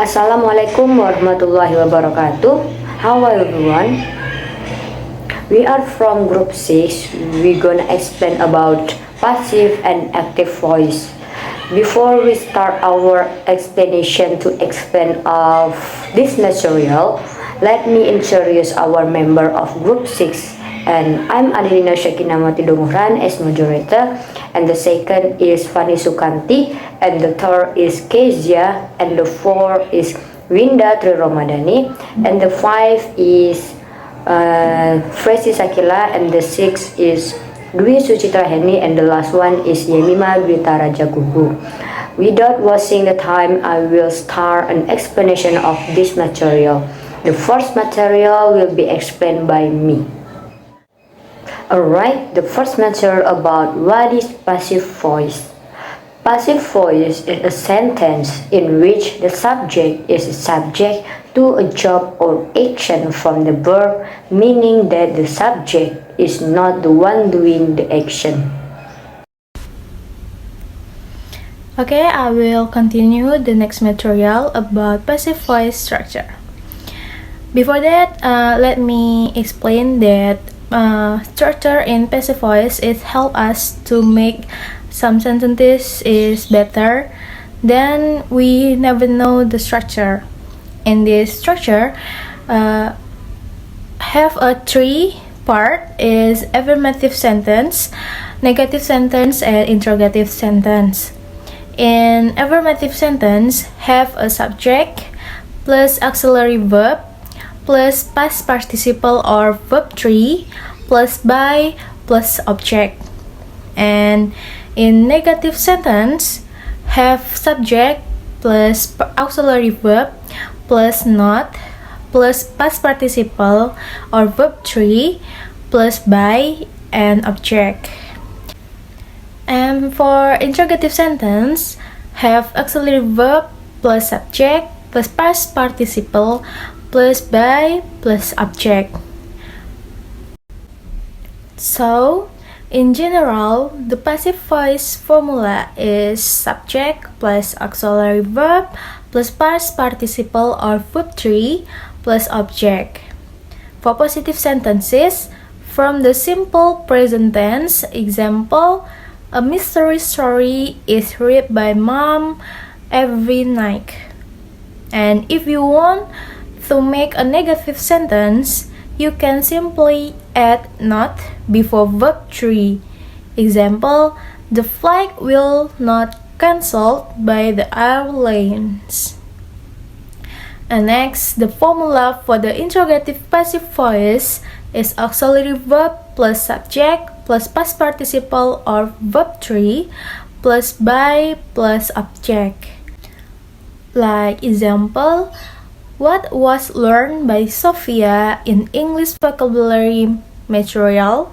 Assalamualaikum warahmatullahi wabarakatuh. How are everyone? We are from group 6. We're gonna explain about passive and active voice. Before we start our explanation to explain of this material, let me introduce our member of group 6. And I'm Adelina Shakinamati Dumuran as moderator, and the second is Fani Sukanti, and the third is Kezia, and the fourth is Winda Tri Ramadhani, and the five is Fresi Sakila, and the sixth is Dwi Sucitra Heni, and the last one is Yemima Grita Rajagugu. Without wasting the time, I will start an explanation of this material. The first material will be explained by me. Alright, the first material about what is passive voice. Passive voice is a sentence in which the subject is subject to a job or action from the verb, meaning that the subject is not the one doing the action. Okay, I will continue the next material about passive voice structure. Before that, let me explain that structure in passive voice it help us to make some sentences is better. Then we never know the structure. In this structure, have a three part is affirmative sentence, negative sentence, and interrogative sentence. In affirmative sentence, have a subject plus auxiliary verb plus past participle or verb 3 plus by plus object. And in negative sentence, have subject plus auxiliary verb plus not plus past participle or verb 3 plus by and object. And for interrogative sentence, have auxiliary verb plus subject plus past participle plus by plus object. So, in general, the passive voice formula is subject plus auxiliary verb plus past participle or verb 3 plus object. For positive sentences, from the simple present tense, example, a mystery story is read by mom every night. And if you want to make a negative sentence, you can simply add not before verb 3. Example, the flight will not cancelled by the airlines. And next, the formula for the interrogative passive voice is auxiliary verb plus subject plus past participle or verb 3 plus by plus object. Like example, what was learned by Sophia in English vocabulary material?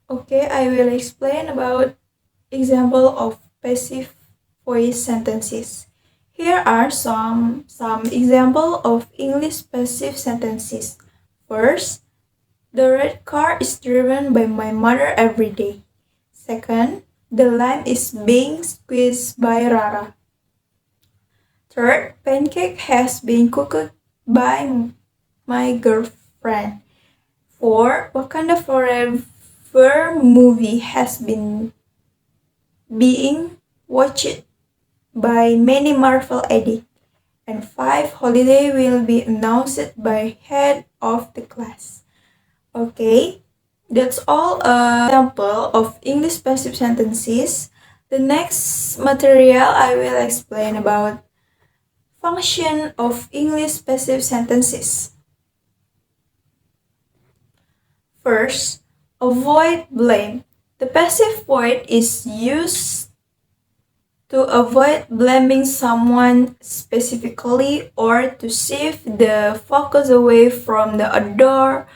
Okay, I will explain about example of passive voice sentences. Here are some example of English passive sentences. First, the red car is driven by my mother every day. Second, the lime is being squeezed by Rara. Third, pancake has been cooked by my girlfriend. Four, Wakanda Forever movie has been being watched by many Marvel addicts. And five, holiday will be announced by head of the class. Okay, that's all example of English passive sentences. The next material I will explain about function of English passive sentences. First, avoid blame. The passive voice is used to avoid blaming someone specifically or to shift the focus away from the author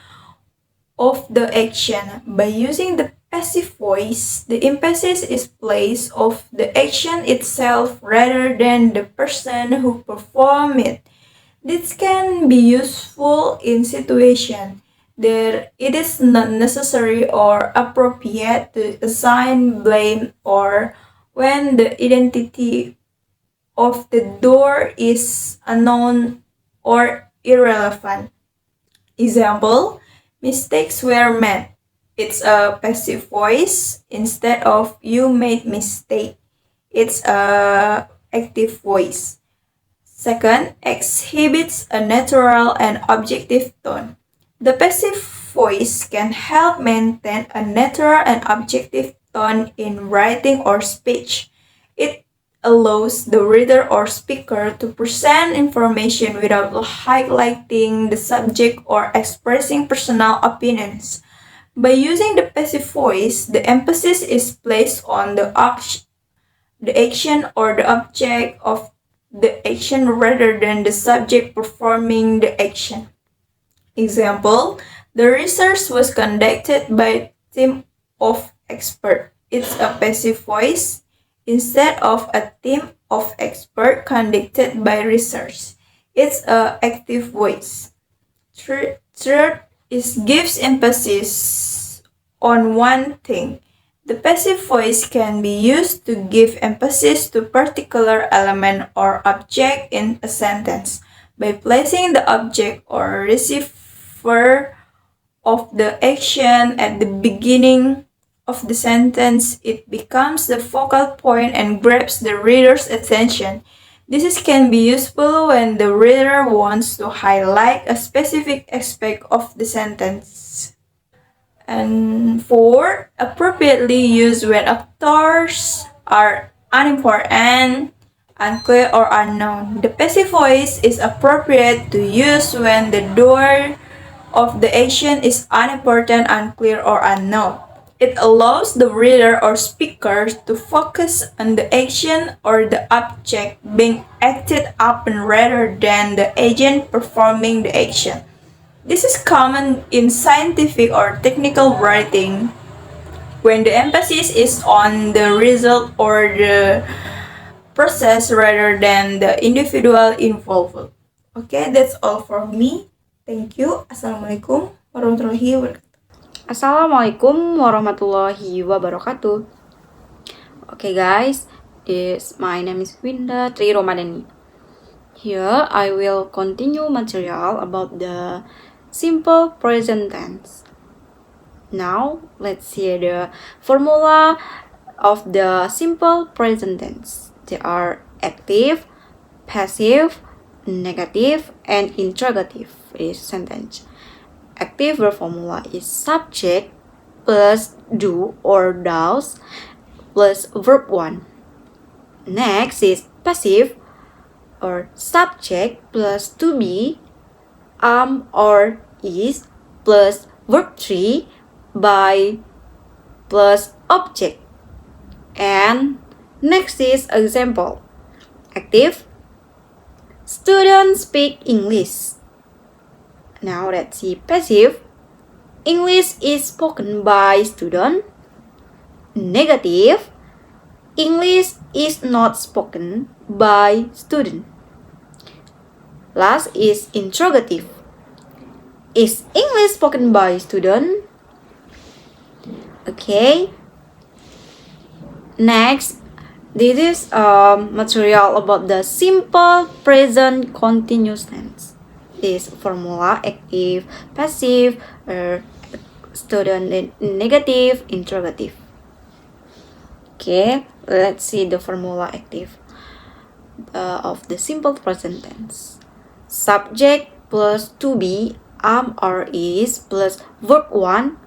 of the action. By using the passive voice, the emphasis is placed on the action itself rather than the person who performed it. This can be useful in situations that it is not necessary or appropriate to assign blame or when the identity of the door is unknown or irrelevant. Example, mistakes were made. It's a passive voice instead of you made mistake. It's a active voice. Second, exhibits a natural and objective tone. The passive voice can help maintain a natural and objective tone in writing or speech. It allows the reader or speaker to present information without highlighting the subject or expressing personal opinions. By using the passive voice, the emphasis is placed on the action or the object of the action rather than the subject performing the action. Example, the research was conducted by a team of experts. It's a passive voice instead of a team of experts conducted by research. It's a active voice. Third is gives emphasis on one thing. The passive voice can be used to give emphasis to particular element or object in a sentence. By placing the object or receiver of the action at the beginning of the sentence, it becomes the focal point and grabs the reader's attention. This can be useful when the reader wants to highlight a specific aspect of the sentence. And four, appropriately used when actors are unimportant, unclear, or unknown. The passive voice is appropriate to use when the door of the action is unimportant, unclear, or unknown. It allows the reader or speaker to focus on the action or the object being acted upon rather than the agent performing the action. This is common in scientific or technical writing when the emphasis is on the result or the process rather than the individual involved. Okay, that's all for me. Thank you. Assalamualaikum warahmatullahi wabarakatuh. Assalamualaikum warahmatullahi wabarakatuh. Okay guys, my name is Winda Tri Romadani. Here I will continue material about the simple present tense. Now let's see the formula of the simple present tense. They are active, passive, negative, and interrogative is sentence. Active verb formula is subject plus do or does plus verb 1. Next is passive or subject plus to be, or is plus verb 3 by plus object. And next is example. Active, students speak English. Now let's see passive. English is spoken by student. Negative, English is not spoken by student. Last is interrogative. Is English spoken by student? Okay. Next, this is material about the simple present continuous tense. This formula active, passive, student, negative, interrogative. Okay, let's see the formula active of the simple present tense. Subject plus to be, or is plus verb 1,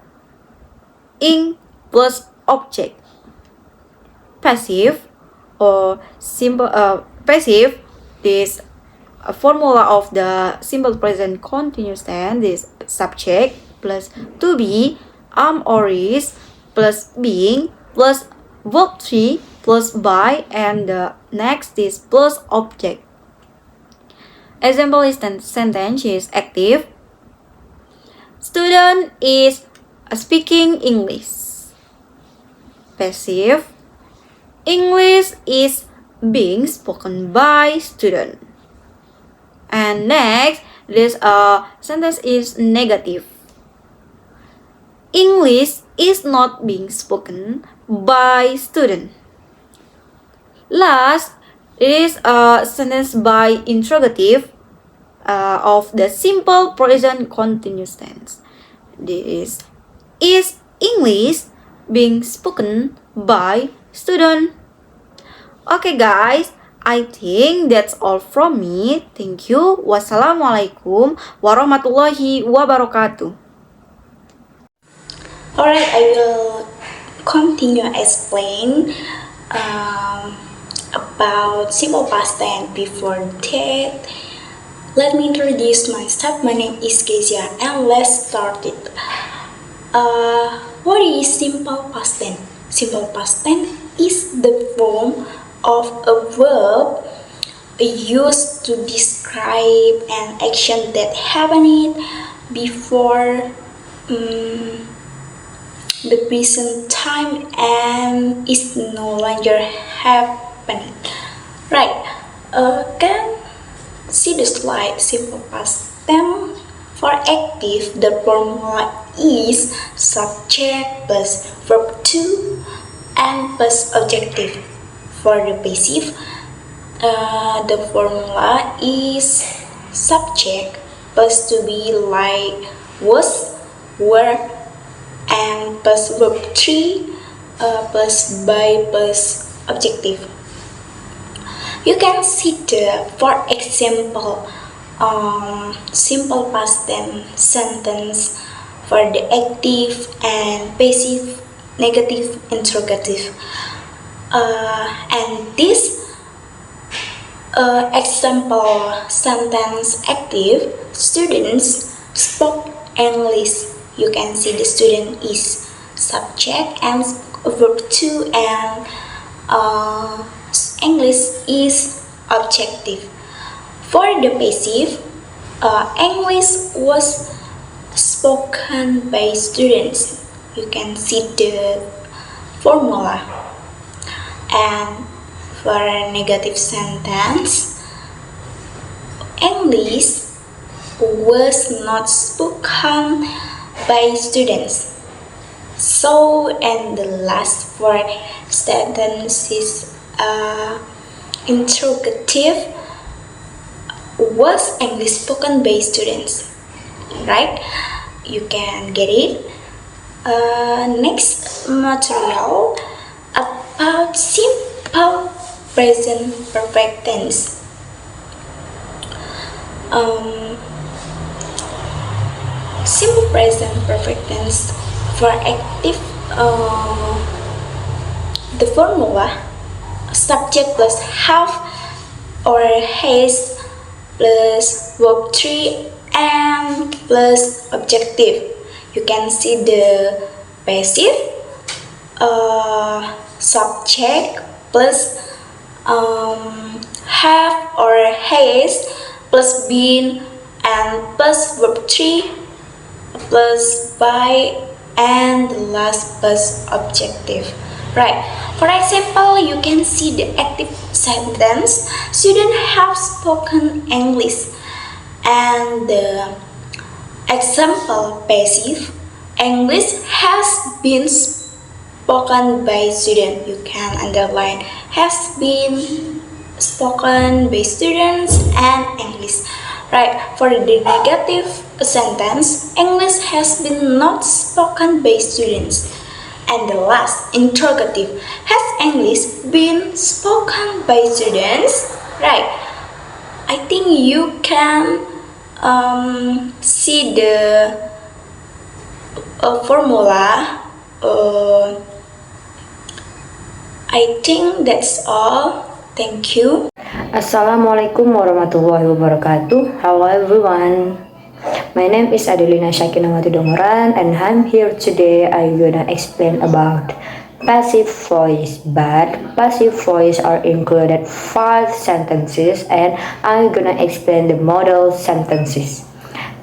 ing plus object. Passive or simple passive, this formula of the simple present continuous tense is subject plus to be, or is plus being plus verb 3 plus by, and the next is plus object. Example is sentence is active. Student is speaking English. Passive, English is being spoken by student. And next, this sentence is negative. English is not being spoken by student. Last is a sentence by interrogative of the simple present continuous tense. This is English being spoken by student. Okay guys, I think that's all from me. Thank you. Wassalamualaikum warahmatullahi wabarakatuh. Alright, I will continue explain about simple past tense. Before that, let me introduce myself. My name is Kezia and let's start it. What is simple past tense? Simple past tense is the form of a verb used to describe an action that happened before the present time and is no longer happening. Right. Can see the slide. Simple past tense. For active, the formula is subject plus verb to and plus objective. For the passive, the formula is subject plus to be like was, were, and plus verb 3 plus by plus objective. You can see the, for example, simple past tense sentence for the active and passive negative interrogative. And this example sentence active, students spoke English. You can see the student is subject and verb 2 and English is objective. For the passive, English was spoken by students. You can see the formula. And for a negative sentence, English was not spoken by students. So, and the last for sentence is interrogative, was English spoken by students, right? You can get it. Next material about simple present perfect tense. Simple present perfect tense for active, the formula subject plus have or has plus verb 3 and plus objective. You can see the passive, subject plus have or has plus been and plus verb 3 plus by and the last plus objective. Right. For example, you can see the active sentence, students have spoken English, and the example passive, English has been spoken by students. You can underline has been spoken by students and English. Right. For the negative sentence, English has been not spoken by students. And the last, interrogative, has English been spoken by students? Right. I think you can see the formula. I think that's all. Thank you. Assalamualaikum warahmatullahi wabarakatuh. Hello everyone. My name is Adelina Syakinawati Dongoran and I'm here today. I'm gonna explain about passive voice. But passive voice are included 5 sentences and I'm gonna explain the model sentences.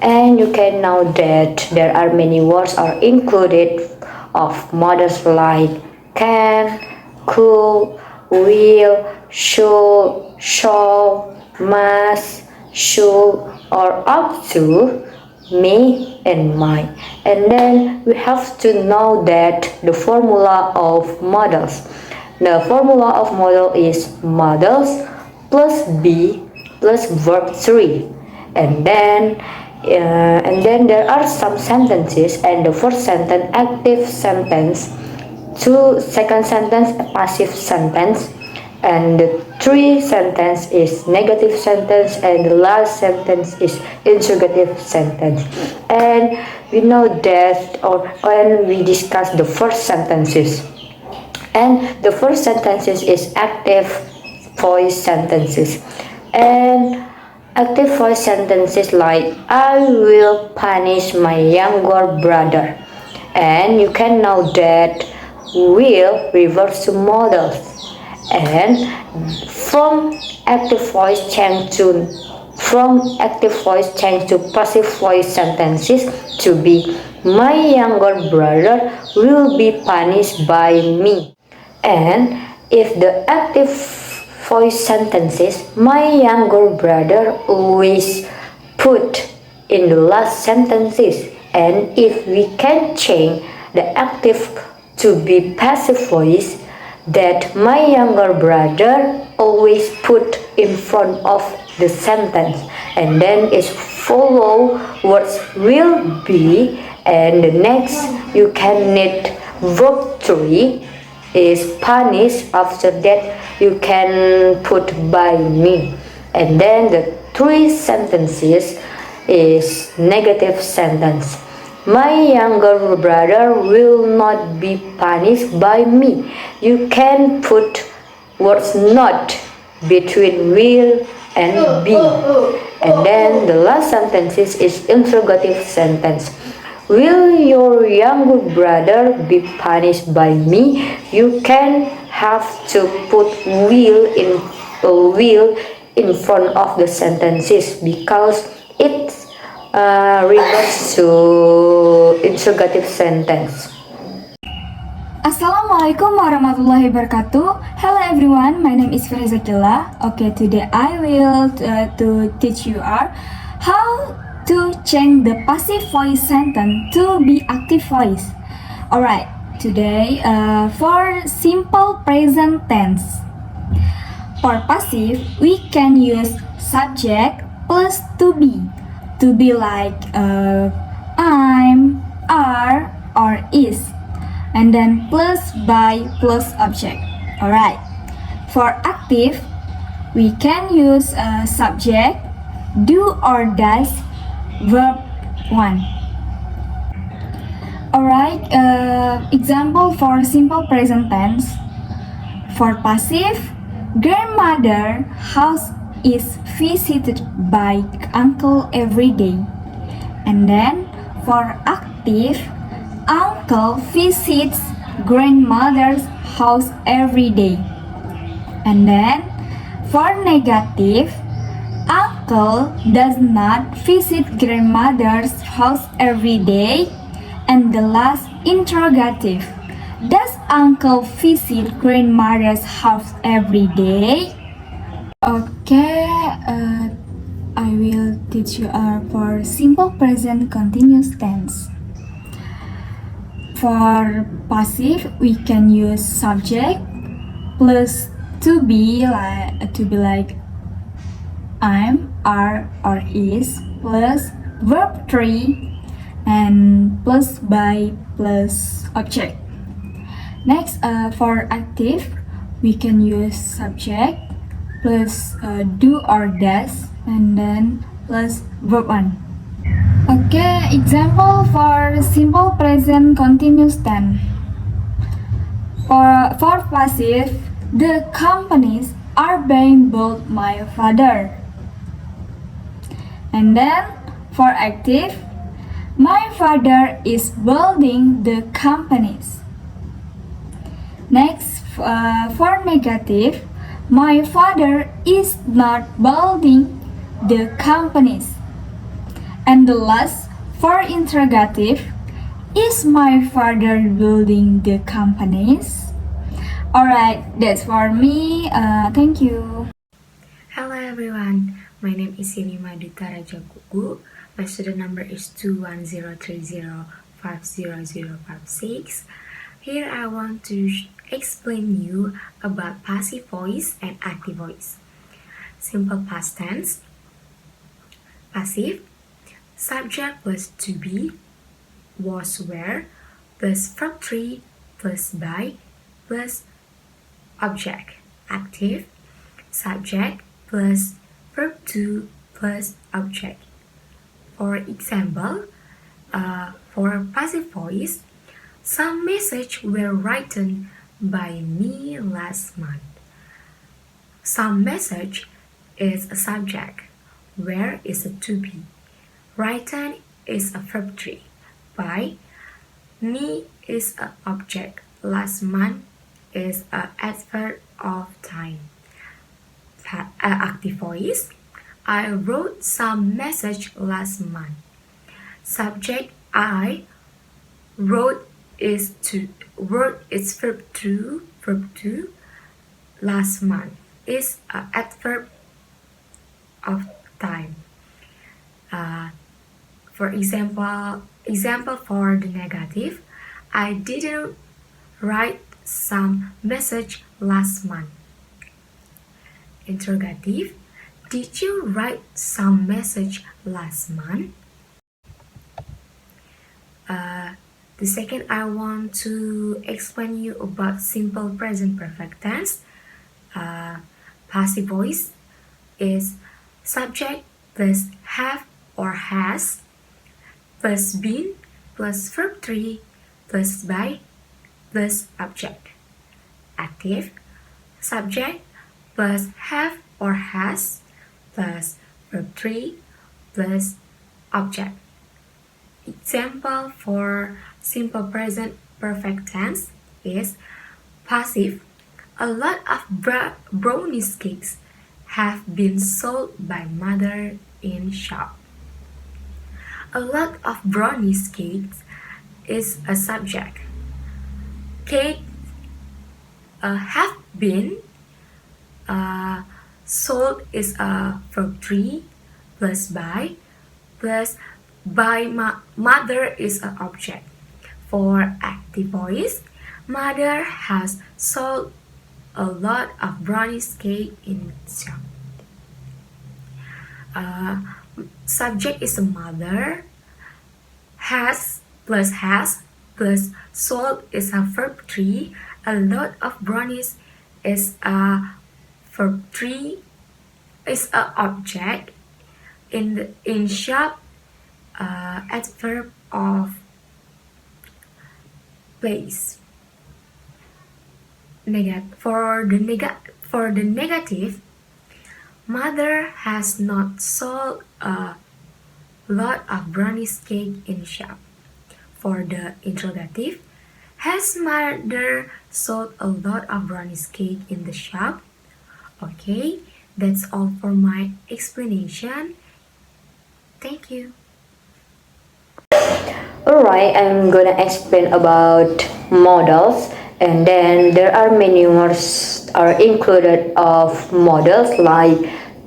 And you can know that there are many words are included of models like can, could, will, should, shall, must, should, or ought to, me and my. And then we have to know that the formula of models. The formula of model is models plus be plus verb 3. And then there are some sentences, and the first sentence active sentence, second sentence passive sentence, and the three sentence is negative sentence, and the last sentence is interrogative sentence. And we know that, or when we discuss the first sentences, and the first sentences is active voice sentences. And active voice sentences like I will punish my younger brother. And you can know that will refers to models. And from active voice change to passive voice sentences to be my younger brother will be punished by me. And if the active voice sentences my younger brother always put in the last sentences, and if we can change the active to be passive voice, that my younger brother always put in front of the sentence, and then is follow words will be, and the next you can need verb 3 is punish. After that you can put by me, and then the three sentences is negative sentence. My younger brother will not be punished by me. You can put words not between will and be. And then the last sentence is interrogative sentence. Will your younger brother be punished by me? You can have to put will in front of the sentences because it refers to interrogative sentence. Assalamualaikum warahmatullahi wabarakatuh. Hello everyone, my name is Firza Kila. Okay, today I will to teach you how to change the passive voice sentence to be active voice. Alright, today for simple present tense. For passive, we can use subject plus to be. To be like I'm, are, or is. And then plus by plus object. Alright. For active, we can use subject, do or does, verb 1. Alright, example for simple present tense. For passive, grandmother house is visited by uncle every day. And then for active, uncle visits grandmother's house every day. And then for negative, uncle does not visit grandmother's house every day. And the last interrogative, does uncle visit grandmother's house every day? Okay, I will teach you for simple present continuous tense. For passive, we can use subject plus to be like I'm, are, or is, plus verb 3 and plus by plus object. Next, for active, we can use subject plus do or does and then plus verb 1. Okay, example for simple present continuous tense. For passive, the companies are being built by my father. And then for active, my father is building the companies. Next, for negative, my father is not building the companies. And the last, for interrogative, is my father building the companies? Alright, that's for me. Thank you. Hello everyone, my name is Sinima Dita Rajakugu. My student number is 21030500056. Here I want to explain you about passive voice and active voice. Simple past tense. Passive. Subject plus to be, was, were, plus verb 3 plus by plus object. Active. Subject plus verb 2 plus object. For example, for passive voice, some messages were written by me last month. Some message is a subject, where is a to be. Written is a verb 3. By me is an object. Last month is an adverb of time. Active voice. I wrote some message last month. Subject I wrote is to wrote is verb 2. Last month is an adverb of time. For example for the negative, I didn't write some message last month. Interrogative, did you write some message last month? The second, I want to explain you about simple present perfect tense. Passive voice is subject plus have or has plus been plus verb 3 plus by plus object. Active, subject plus have or has plus verb 3 plus object. Example for simple present perfect tense is passive. A lot of brownies cakes have been sold by mother in shop. A lot of brownies cakes is a subject. Cake have been sold is a verb 3 plus by mother is an object. For active voice, mother has sold a lot of brownies cake in shop. Subject is a mother. Has plus sold is a verb 3. A lot of brownies is a verb 3 is an object. In shop, adverb of place. For the negative, mother has not sold a lot of brownies cake in shop. For the interrogative, has mother sold a lot of brownies cake in the shop? Okay, that's all for my explanation. Thank you. Alright, I'm gonna explain about models, and then there are many words are included of models like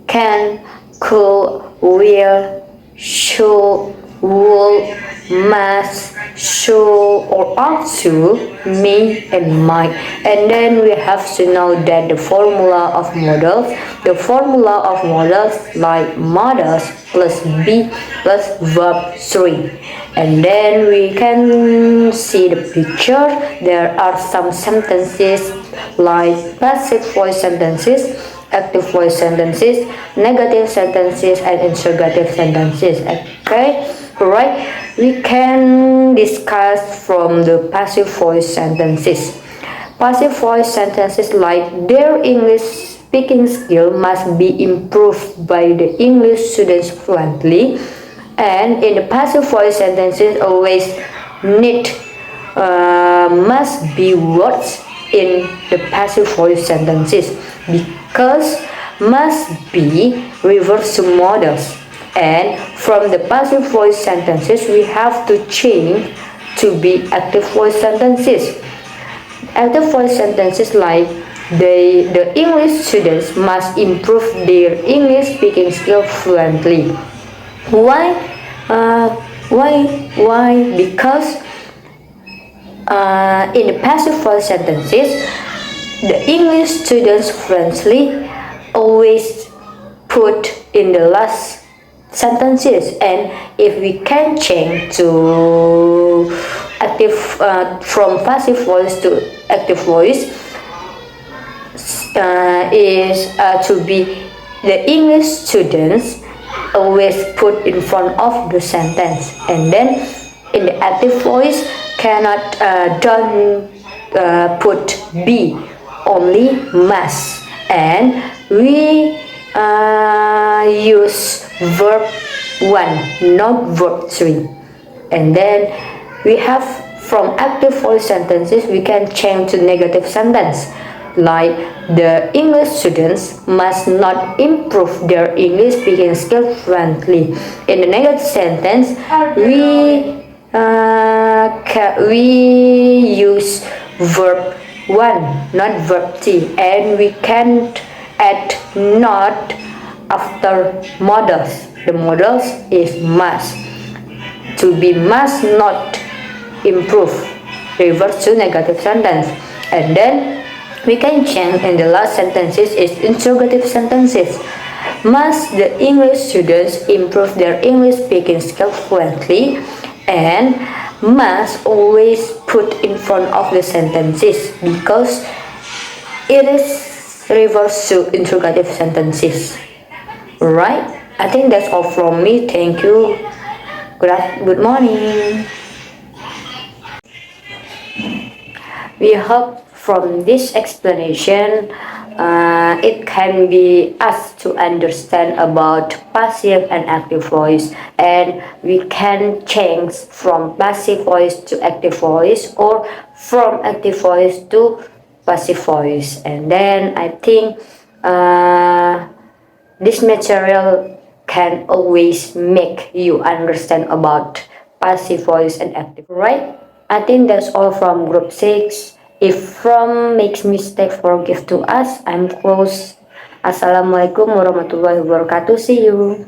can, could, will, should, would, must, should, or ought to, may, and might. And then we have to know that the formula of models like models plus be plus verb 3. And then we can see the picture. There are some sentences like passive voice sentences, active voice sentences, negative sentences, and interrogative sentences. Okay, alright, we can discuss from the passive voice sentences. Passive voice sentences like their English speaking skill must be improved by the English students fluently. And in the passive voice sentences, always need must be words in the passive voice sentences, because must be refers to models. And from the passive voice sentences, we have to change to be active voice sentences. Active voice sentences like the English students must improve their English speaking skill fluently. Why Why? Because in the passive voice sentences, the English students friendly always put in the last sentences, and if we can change to active from passive voice to active voice, is to be the English students always put in front of the sentence, and then in the active voice cannot don't put be, only must, and we use verb 1 not verb 3, and then we have from active voice sentences we can change to negative sentence, like the English students must not improve their English speaking skills fluently. In the negative sentence, we use verb 1 not verb 3, and we can't add not after modals. The modals is must. To be must not improve, reverse to negative sentence, and then we can change in the last sentences is interrogative sentences. Must the English students improve their English speaking skills fluently, and must always put in front of the sentences because it is reverse to interrogative sentences. Right? I think that's all from me. Thank you. Good morning. We hope from this explanation it can be us to understand about passive and active voice, and we can change from passive voice to active voice or from active voice to passive voice. And then I think this material can always make you understand about passive voice and active, right? I think that's all from group 6. If from makes mistake, forgive to us. I'm close. Assalamualaikum warahmatullahi wabarakatuh. See you.